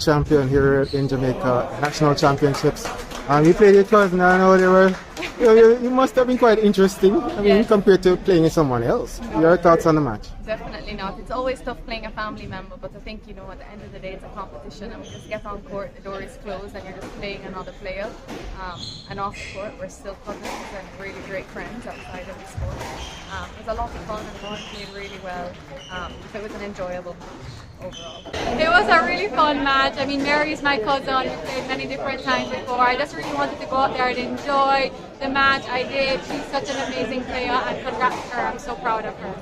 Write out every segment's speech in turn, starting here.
champion here in Jamaica, national championships. You played your cousin, I know they were. You must have been quite interesting. I mean, compared to playing with someone else. Your thoughts on the match? Definitely not. It's always tough playing a family member, but I think, you know, at the end of the day, it's a competition, and we just get on court, the door is closed, and you're just playing another player. And off the court, we're still cousins and really great friends outside of the sport. It was a lot of fun, and everyone played really well. It was an enjoyable match overall. It was a really fun match. I mean, Mary's my cousin. We played many different times before. I just really wanted to go out there and enjoy the match. I did. She's such an amazing player, and congrats to her. I'm so proud of her.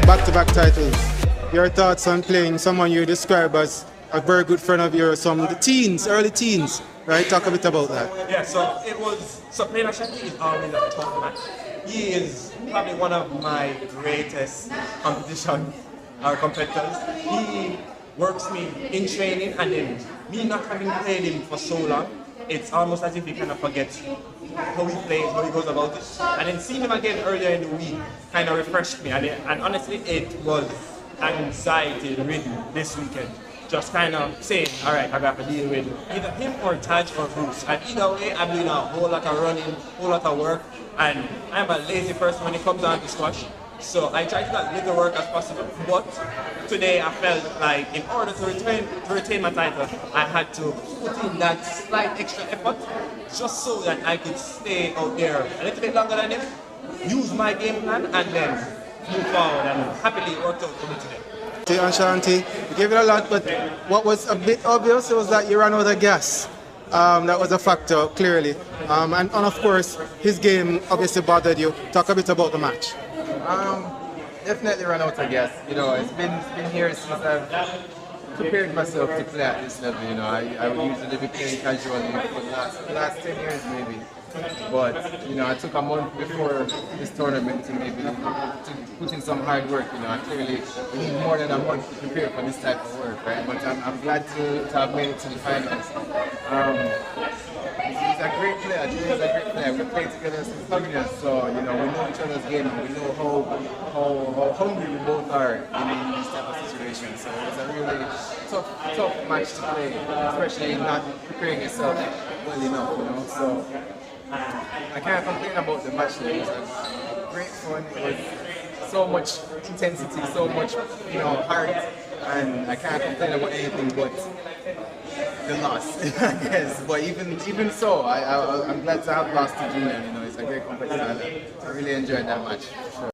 Back-to-back titles. Your thoughts on playing someone you describe as a very good friend of yours, some the teens, early teens, right? Talk a bit about that. Yeah, so playing Ashanti is always a tough match. He is probably one of my greatest competitions or competitors. He works me in training, and then me not having played him for so long, it's almost as if he kind of forgets how he plays, how he goes about it. And then seeing him again earlier in the week kind of refreshed me. And honestly, it was anxiety ridden this weekend. Just kind of saying, all right, I got to deal with either him or Taj or Bruce. And either way, I'm doing a whole lot of running, whole lot of work. And I'm a lazy person when it comes down to squash. So I try to do as little work as possible. But today I felt like in order to retain my title, I had to put in that slight extra effort just so that I could stay out there a little bit longer than him, use my game plan, and then move forward. And happily it worked out for me today. Ashanti, you gave it a lot, but what was a bit obvious was that you ran out of gas. That was a factor, clearly. And of course, his game obviously bothered you. Talk a bit about the match. Definitely ran out of gas. You know, it's been here since I've prepared myself to play at this level. You know, I would usually be playing casually for the last 10 years maybe. But you know, I took a month before this tournament to maybe to put in some hard work. You know, I clearly need more than a month to prepare for this type of work, right? But I'm glad to have made it to the finals. He's a great player. Julian's a great player. We played together since juniors, so you know we know each other's game and we know how hungry we both are in these type of situations. So it was a really tough match to play, especially not preparing yourself well enough. You know, so I can't complain about the match. It was great fun. It was so much intensity, so much heart, and I can't complain about anything but the loss, I guess. But even so, I'm glad to have lost to Julian. You know, it's a great competition. I really enjoyed that match. For sure.